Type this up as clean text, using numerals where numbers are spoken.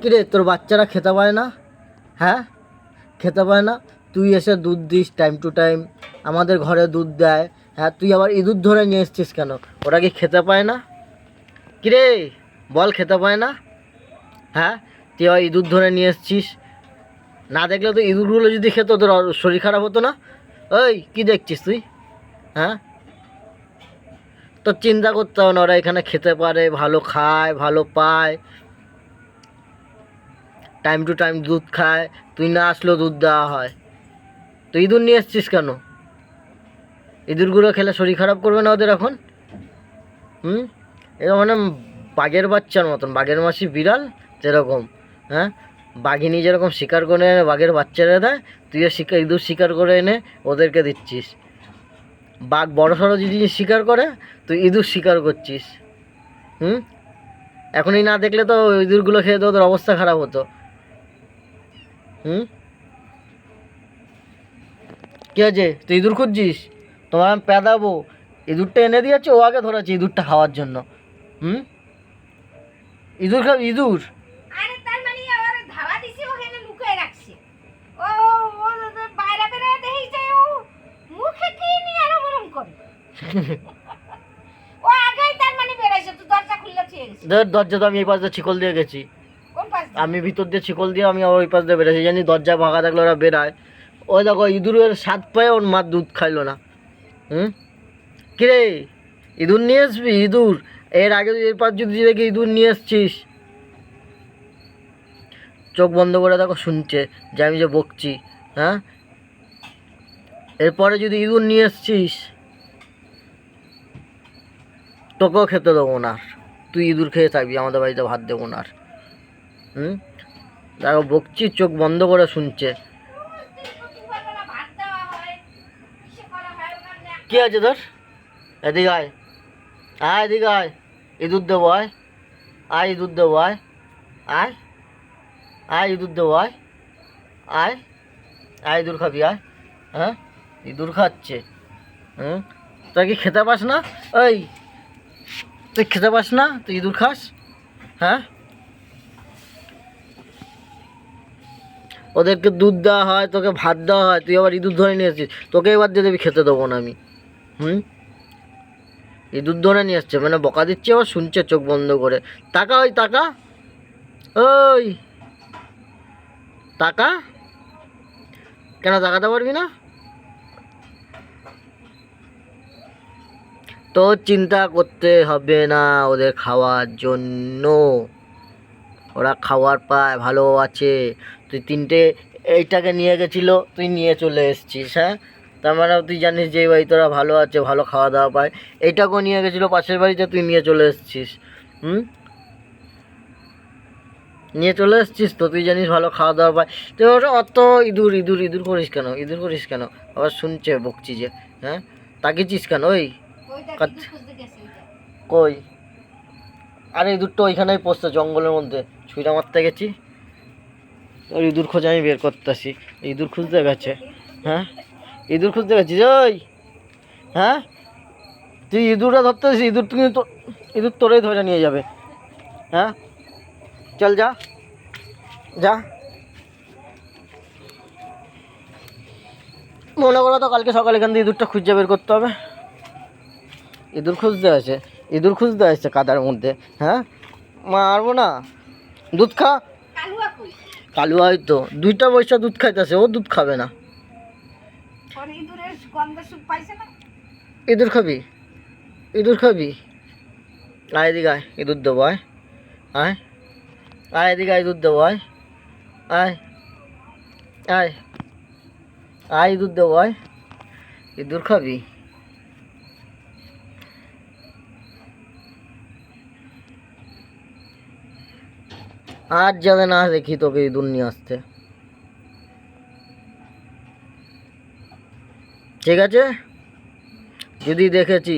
কিরে তোর বাচ্চারা খেতে পায় না? হ্যাঁ, খেতে পায় না? তুই এসে দুধ দিস টাইম টু টাইম, আমাদের ঘরে দুধ দেয়। হ্যাঁ, তুই আবার ইঁদুর ধরে নিয়ে এসছিস কেন? ওরা কি খেতে পায় না? কিরে বল, খেতে পায় না? হ্যাঁ, তুই আবার ইঁদুর ধরে নিয়ে এসছিস। না দেখলে তো ইঁদুরগুলো যদি খেত তোর শরীর খারাপ হতো না? ওই কি দেখছিস তুই? হ্যাঁ, তোর চিন্তা করতে হবে না, ওরা এখানে খেতে পারে, ভালো খায়, ভালো পায়, টাইম টু টাইম দুধ খায়। তুই না আসলেও দুধ দেওয়া হয়। তুই ইঁদুর নিয়ে এসছিস কেন? ইঁদুরগুলো খেলে শরীর খারাপ করবে না ওদের এখন? এটা মানে বাঘের বাচ্চার মতন, বাঘের মাসি বিড়াল যেরকম। হ্যাঁ, বাঘিনী যেরকম শিকার করে এনে বাঘের বাচ্চারা দেয়, তুইও ইঁদুর শিকার করে এনে ওদেরকে দিচ্ছিস। বাঘ বড় সড়ো জিনিস শিকার করে, তুই ইঁদুর শিকার করছিস। এখনই না দেখলে তো ইঁদুরগুলো খেয়ে তো ওদের অবস্থা খারাপ হতো। কী আছে, তুই ইঁদুর খুঁজছিস? তোমার আমি পেদাবো। ইঁদুরটা এনে দিয়েছে, ও আগে ধরেছে ইঁদুরটা খাওয়ার জন্য। ইঁদুর খাবি? ইঁদুর দরজা তো আমি এই পাশ দিয়ে শিকল দিয়ে গেছি। আমি ভিতর দিয়ে শিকল দিয়ে আমি ওই পাশ দিয়ে বেরোছি, জানি দরজা ফাঁকা থাকলে ওরা বেরায়। ওই দেখো ইঁদুরের স্বাদ পায়, ওর মা দুধ খাইলো না। কিরে ইঁদুর নিয়ে আসবি? ইঁদুর এর আগে এর পাশ যদি দেখি ইঁদুর নিয়ে এসছিস, চোখ বন্ধ করে দেখো, শুনছে যে আমি যে বকছি। হ্যাঁ, এরপরে যদি ইঁদুর নিয়ে এসছিস, তোকেও খেতে দেবো না। তুই ইঁদুর খেয়ে থাকবি, আমাদের বাড়িতে ভাত দেবো না। দেখো বকছি, চোখ বন্ধ করে শুনছে। কি আছে তোর? এদিকে আয়, আয় এদিকে আয়, ইঁদুর দেবো আয়, আয় ইঁদুর দেবো আয়, আয় আয় ইঁদুর দেবো আয়, আয় আয় ইঁদুর খাবি আয়। হ্যাঁ, ইঁদুর খাচ্ছে। তুই কি খেতে পাস না? ওই তুই খেতে পাস না, তুই ইঁদুর খাস? হ্যাঁ, ওদেরকে দুধ দেওয়া হয়, তোকে ভাত দেওয়া হয়, তুই আবার ইঁদুর ধরে নিয়ে এসেছিস। তোকে এবার দিয়ে দেবি, খেতে দেবো না আমি। ইঁদুর ধরে নিয়ে এসছে মানে বকা দিচ্ছে, আবার শুনছে চোখ বন্ধ করে। টাকা, ওই টাকা, ওই টাকা, কেন তাকাতে পারবি না? তো চিন্তা করতে হবে না ওদের খাওয়ার জন্য, ওরা খাওয়ার পায়, ভালো আছে। তুই তিনটে এইটাকে নিয়ে গেছিলো, তুই নিয়ে চলে এসছিস। হ্যাঁ, তার মানে তুই জানিস যে এই বাড়ি তোরা ভালো আছে, ভালো খাওয়া দাওয়া পায়। এইটাকেও নিয়ে গেছিলো পাশের বাড়িতে, তুই নিয়ে চলে এসছিস। নিয়ে চলে এসছিস তো, তুই জানিস ভালো খাওয়া দাওয়া পায়। তুই ওটা অত ইঁদুর ইঁদুর ইঁদুর করিস কেন? ইঁদুর করিস কেন? আবার শুনছে বকছি যে। হ্যাঁ, তাকিয়েছিস কেন? ওই কই? আরে ইঁদুরটা ওইখানেই পড়ছে জঙ্গলের মধ্যে, ছুঁড়া মারতে গেছি, ওই ইঁদুর খোঁজে আমি বের করতেছি। ইঁদুর খুঁজতে গেছে। হ্যাঁ, ইঁদুর খুঁজতে গেছিস? ওই হ্যাঁ, তুই ইঁদুরটা ধরতে গেছিস, ইঁদুর তুমি তো, ইঁদুর তোরেই ধরে নিয়ে যাবে। হ্যাঁ, চল যা যা। মনে করো তো কালকে সকালে এখান থেকে ইঁদুরটা খুঁজে বের করতে হবে। ইঁদুর খুঁজতে আছে, ইঁদুর খুঁজতে আসছে কাদার মধ্যে। হ্যাঁ, মারবো না। দুধ খা। কালুয়া হয়তো 2টা পয়সা দুধ খাইতেছে, ও দুধ খাবে না। ইঁদুর খাবি? ইঁদুর খাবি? আয় এদিকে আয়, ইঁদুর দেবো আয়, আয় আয় এদিকে আয়, ইঁদুর দেবো আয়, আয় আয় আয় ইঁদুর দেবো আয়। ইঁদুর খাবি? আর যাবে না দেখি তোকে ইঁদুর নিয়ে আসতে। ঠিক আছে, যদি দেখেছি